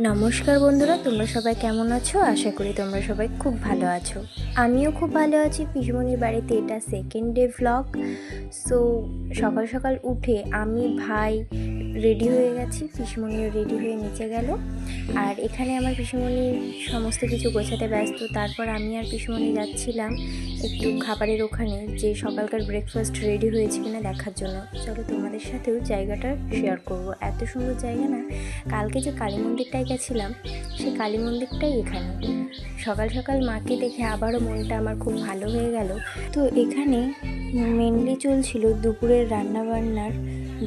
নমস্কার বন্ধুরা, তোমরা সবাই কেমন আছো? আশা করি তোমরা সবাই খুব ভালো আছো। আমিও খুব ভালো আছি। পিসিমণির বাড়িতে এটা সেকেন্ড ডে ভ্লগ। সো সকাল সকাল উঠে আমি ভাই রেডি হয়ে গেছি, পিসিমণিও রেডি হয়ে নিচে গেল। আর এখানে আমার পিসিমণি সমস্ত কিছু গোছাতে ব্যস্ত। তারপর আমি আর পিসিমণি যাচ্ছিলাম একটু খাবারের ওখানে, যে সকালকার ব্রেকফাস্ট রেডি হয়েছে কিনা দেখার জন্য। চলো তোমাদের সাথেও জায়গাটা শেয়ার করব। এত সুন্দর জায়গা না! কালকে যে কালী মন্দিরটায় গেছিলাম, সেই কালী মন্দিরটাই এখানে। সকাল সকাল মাকে দেখে আবারও মনটা আমার খুব ভালো হয়ে গেল। তো এখানে মেনলি চলছিল দুপুরের রান্নাবান্নার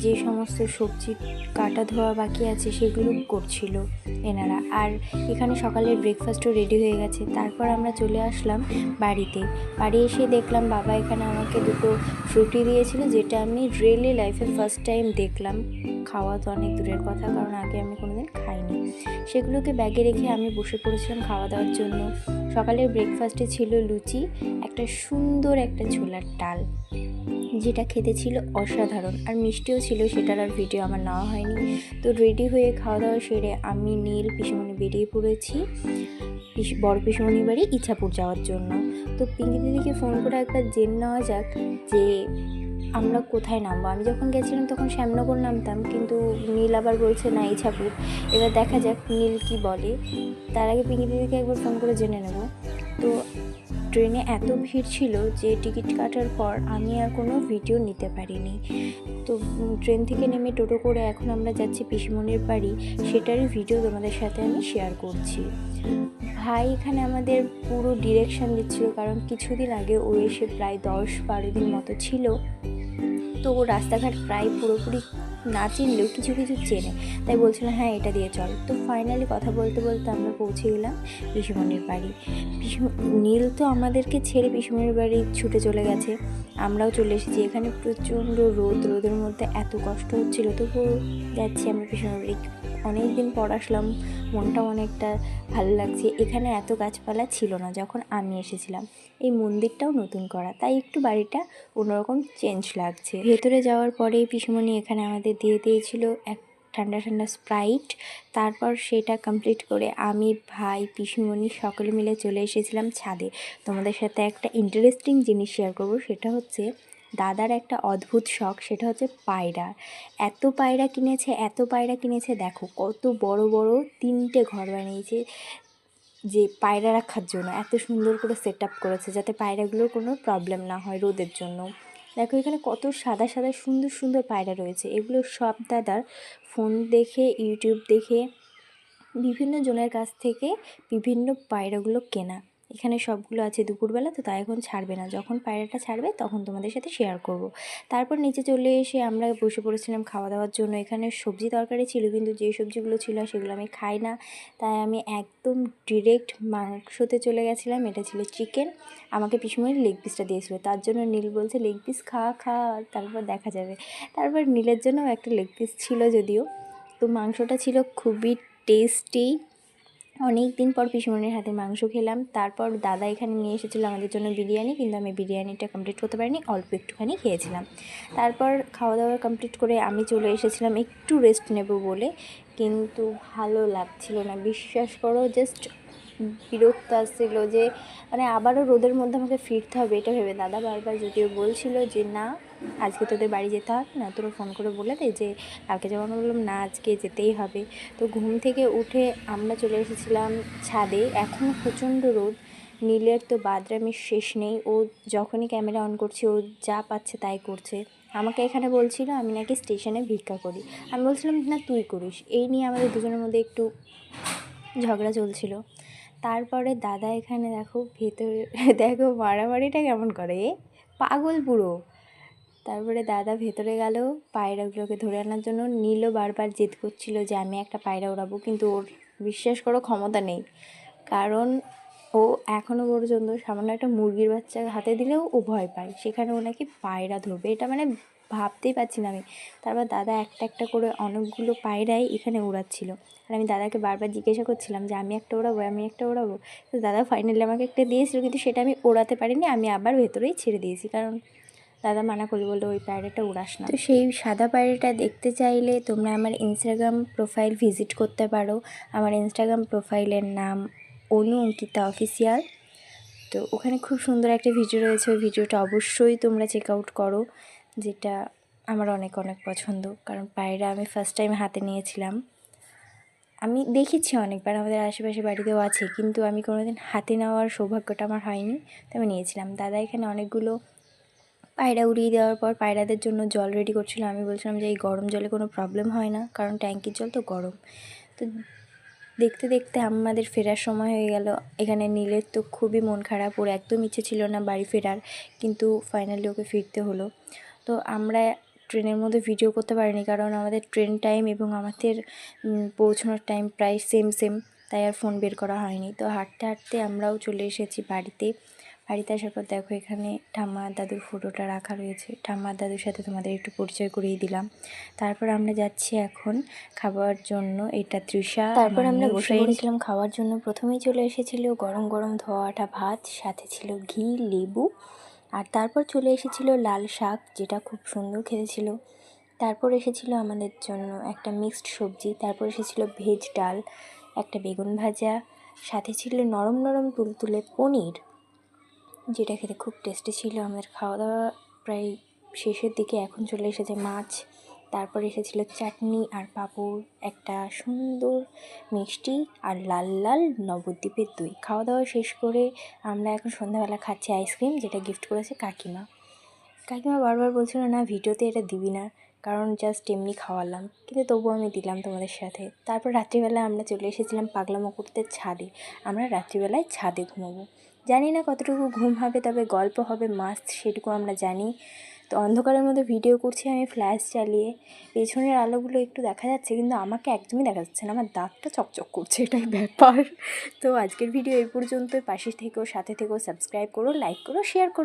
যে সমস্ত সবজি কাটা ধোয়া বাকি আছে সেগুলো করছিল এনারা। আর এখানে সকালের ব্রেকফাস্টও রেডি হয়ে গেছে। তারপর আমরা চলে আসলাম বাড়িতে। বাড়ি এসে দেখলাম বাবা এখানে আমাকে দুটো ফ্রুটি দিয়েছিল, যেটা আমি রিয়েলি লাইফে ফার্স্ট টাইম দেখলাম। খাওয়া তো অনেক দূরের কথা, কারণ আগে আমি কোনোদিন খাইনি। সেগুলোকে ব্যাগে রেখে আমি বসে পড়েছিলাম খাওয়া দাওয়ার জন্য। সকালের ব্রেকফাস্টে ছিল লুচি, একটা সুন্দর একটা ছোলার ডাল, যেটা খেতে ছিল অসাধারণ। আর মিষ্টিও ছিল, সেটার আর ভিডিও আমার নেওয়া হয়নি। তো রেডি হয়ে খাওয়া দাওয়া সেরে আমি নীল পিসিমণি বেরিয়ে পড়েছি বড় পিসিমণির বাড়ি ইছাপুর যাওয়ার জন্য। তো পিঙ্কি দিদিকে ফোন করে একবার জেনে নেওয়া যাক যে আমরা কোথায় নামবো। আমি যখন গেছিলাম তখন শ্যামনগর নামতাম, কিন্তু নীল আবার বলছে না ইছাপুর। এবার দেখা যাক নীল কি বলে। তার আগে পিঙ্কি দিদিকে একবার ফোন করে জেনে নেব। তো ট্রেনে এত ভিড় ছিল যে টিকিট কাটার পর আমি আর কোনো ভিডিও নিতে পারিনি। তো ট্রেন থেকে নেমে টোটো করে এখন আমরা যাচ্ছি পিসিমণির বাড়ি, সেটারই ভিডিও তোমাদের সাথে আমি শেয়ার করছি। ভাই এখানে আমাদের পুরো ডিরেকশান দিচ্ছিল, কারণ কিছুদিন আগে ও এসে প্রায় 10-12 দিন মতো ছিল। তো ও রাস্তাঘাট প্রায় পুরোপুরি না চিনলেও কিছু কিছু চেনে, তাই বলছিল হ্যাঁ এটা দিয়ে চল। তো ফাইনালি কথা বলতে বলতে আমরা পৌঁছে গেলাম পিসিমণির বাড়ি। নীল তো আমাদেরকে ছেড়ে পিসিমণির বাড়ি ছুটে চলে গেছে, আমরাও চলে এসেছি। এখানে প্রচণ্ড রোদের মধ্যে এত কষ্ট হচ্ছিল, তবুও যাচ্ছি আমরা পিসিমণির বাড়ি। অনেক দিন পর আসলাম, মনটাও অনেকটা ভালো লাগছে। এখানে এত গাছপালা ছিল না যখন আমি এসেছিলাম। এই মন্দিরটাও নতুন করা, তাই একটু বাড়িটা অন্যরকম চেঞ্জ লাগছে। ভেতরে যাওয়ার পরেই পিসিমণি এখানে আমাদের দিয়ে দিয়েছিল এক ঠান্ডা ঠান্ডা স্প্রাইট। তারপর সেটা কমপ্লিট করে আমি ভাই পিসিমণি সকলে মিলে চলে এসেছিলাম ছাদে। তোমাদের সাথে একটা ইন্টারেস্টিং জিনিস শেয়ার করব, সেটা হচ্ছে দাদার একটা অদ্ভুত শখ, সেটা হচ্ছে পায়রা। এত পায়রা কিনেছে, দেখো কত বড় বড় 3টে ঘর বানিয়েছে যে পায়রা রাখার জন্য। এত সুন্দর করে সেট আপ করেছে যাতে পায়রাগুলোর কোনো প্রবলেম না হয় রোদের জন্য। দেখো এখানে কত সাদা সাদা সুন্দর সুন্দর পায়রা রয়েছে। এগুলো সব দাদার ফোন দেখে, ইউটিউব দেখে, বিভিন্ন জনের কাছ থেকে বিভিন্ন পায়রাগুলো কেনা। এখানে সবগুলো আছে দুপুরবেলা, তো তাই এখন ছাড়বে না। যখন পায়রাটা ছাড়বে তখন তোমাদের সাথে শেয়ার করব। তারপর নিচে চলে এসে আমরা বসে পড়েছিলাম খাওয়া দাওয়ার জন্য। এখানে সবজি তরকারি ছিল, কিন্তু যে সবজিগুলো ছিল সেগুলো আমি খাই না, তাই আমি একদম ডিরেক্ট মাংসতে চলে গেছিলাম। এটা ছিল চিকেন। আমাকে পিসিমণি লেগ পিসটা দিয়েছিল, তার জন্য নীল বলছে লেগ পিস খা খা, তারপর দেখা যাবে। তারপর নীলের জন্যও একটা লেগ পিস ছিল যদিও। তো মাংসটা ছিল খুবই টেস্টি। অনেক দিন পর পিসিমণির হাতে মাংস খেলাম। তারপর দাদা এখানে নিয়ে এসেছিলো আমাদের জন্য বিরিয়ানি, কিন্তু আমি বিরিয়ানিটা কমপ্লিট করতে পারিনি, অল্প একটুখানি খেয়েছিলাম। তারপর খাওয়া দাওয়া কমপ্লিট করে আমি চলে এসেছিলাম একটু রেস্ট নেব বলে, কিন্তু ভালো লাগছিল না, বিশ্বাস করো। জাস্ট বিরক্ত আসছিলো যে মানে আবারও রোদের মধ্যে আমাকে ফিরতে হবে, এটা ভেবে। দাদা বারবার যদিও বলছিল যে না আজকে তোদের বাড়ি যেতে হবে না, তোরা ফোন করে বলে দে যে কালকে যাবো। আমি বললাম না আজকে যেতেই হবে। তো ঘুম থেকে উঠে আমরা চলে এসেছিলাম ছাদে। এখন প্রচণ্ড রোদ। নীলের তো বাদরামির শেষ নেই, ও যখনই ক্যামেরা অন করছে ও যা পাচ্ছে তাই করছে। আমাকে এখানে বলছিল আমি নাকি স্টেশনে ভিক্ষা করি। আমি বলছিলাম না তুই করিস। এই নিয়ে আমাদের দুজনের মধ্যে একটু ঝগড়া চলছিল। তারপরে দাদা এখানে দেখো ভেতরে দেখো মারামারিটা কেমন করে, পাগল পুরো। তারপরে দাদা ভেতরে গেল পায়রাগুলোকে ধরে আনার জন্য। নীলও বারবার জেদ করছিল যে আমি একটা পায়রা ওড়াবো, কিন্তু ওর বিশ্বাস করো ক্ষমতা নেই, কারণ ও এখনও পর্যন্ত সামান্য একটা মুরগির বাচ্চা হাতে দিলেও ও ভয় পায়, সেখানে ও নাকি পায়রা ধরবে, এটা মানে ভাবতেই পারছি না আমি। তারপর দাদা একটা একটা করে অনেকগুলো পায়রাই এখানে ওড়াচ্ছিল। আর আমি দাদাকে বারবার জিজ্ঞাসা করছিলাম যে আমি একটা ওড়াবো। তো দাদা ফাইনালি আমাকে একটা দিয়েছিল, কিন্তু সেটা আমি ওড়াতে পারিনি, আমি আবার ভেতরেই ছেড়ে দিয়েছি, কারণ দাদা মানা করলে, বললো ওই পায়রাটা উড়াস না। তো সেই সাদা পায়রাটা দেখতে চাইলে তোমরা আমার ইনস্টাগ্রাম প্রোফাইল ভিজিট করতে পারো। আমার ইনস্টাগ্রাম প্রোফাইলের নাম অনু অঙ্কিতা অফিসিয়াল। তো ওখানে খুব সুন্দর একটা ভিডিও রয়েছে, ওই ভিডিওটা অবশ্যই তোমরা চেক আউট করো, যেটা আমার অনেক অনেক পছন্দ। কারণ পায়রা আমি ফার্স্ট টাইম হাতে নিয়েছিলাম। আমি দেখেছি অনেকবার, আমাদের আশেপাশে বাড়িতেও আছে, কিন্তু আমি কোনোদিন হাতে নেওয়ার সৌভাগ্যটা আমার হয়নি। তো আমি নিয়েছিলাম। দাদা এখানে অনেকগুলো পায়রা উড়িয়ে দেওয়ার পর পায়রাদের জন্য জল রেডি করছিল। আমি বলছিলাম যে এই গরম জলে কোনো প্রবলেম হয় না, কারণ ট্যাঙ্কির জল তো গরম। তো দেখতে দেখতে আমাদের ফেরার সময় হয়ে গেল। এখানে নীলের তো খুবই মন খারাপ, ওর একদম ইচ্ছে ছিল না বাড়ি ফেরার, কিন্তু ফাইনালি ওকে ফিরতে হলো। তো আমরা ট্রেনের মধ্যে ভিডিও করতে পারিনি, কারণ আমাদের ট্রেন টাইম এবং আমাদের পৌঁছানোর টাইম প্রায় সেম, তাই আর ফোন বের করা হয়নি। তো হাঁটতে হাঁটতে আমরাও চলে এসেছি বাড়িতে আসার পর দেখো এখানে ঠাম্মা আর দাদুর ফটোটা রাখা রয়েছে। ঠাম্মা আর দাদুর সাথে তোমাদের একটু পরিচয় করিয়ে দিলাম। তারপর আমরা যাচ্ছি এখন খাবার জন্য। এটা তৃষা। তারপর আমরা বসে পড়েছিলাম খাওয়ার জন্য। প্রথমেই চলে এসেছিল গরম গরম ধোয়াটা ভাত, সাথে ছিল ঘি, লেবু, আর তারপর চলে এসেছিল লাল শাক, যেটা খুব সুন্দর খেতে ছিল। তারপর এসেছিল আমাদের জন্য একটা মিক্সড সবজি, তারপর এসেছিল ভেজ ডাল, একটা বেগুন ভাজা, সাথে ছিল নরম নরম তুলতুলে পনির, যেটা খেতে খুব টেস্টি ছিল। আমাদের খাওয়া দাওয়া প্রায় শেষের দিকে, এখন চলে এসেছে মাছ। তারপর এসেছিল চাটনি আর পাঁপড়, একটা সুন্দর মিষ্টি আর লাল লাল নবদ্বীপের দই। খাওয়া দাওয়া শেষ করে আমরা এখন সন্ধ্যাবেলা খাচ্ছি আইসক্রিম, যেটা গিফট করেছে কাকিমা। কাকিমা বারবার বলছিল না ভিডিওতে এটা দিবি না, কারণ জাস্ট এমনি খাওয়ালাম, কিন্তু তবুও আমি দিলাম তোমাদের সাথে। তারপর রাত্রিবেলা আমরা চলে এসেছিলাম পাগলা মুকুটদের ছাদে। আমরা রাত্রিবেলায় ছাদে ঘুমাবো। জানি না কতটুকু ঘুম হবে, তবে গল্প হবে মাস্ট, সেটুকু আমরা জানি। তো অন্ধকারের মধ্যে ভিডিও করছি আমি ফ্ল্যাশ চালিয়ে। পেছনের আলোগুলো একটু দেখা যাচ্ছে, কিন্তু আমাকে একদমই দেখা যাচ্ছে না, আমার দাঁতটা চকচক করছে, এটাই ব্যাপার। তো আজকের ভিডিও এই পর্যন্তই। পাশে থেকো, সাথে থেকো, সাবস্ক্রাইব করো, লাইক করো, শেয়ার করো।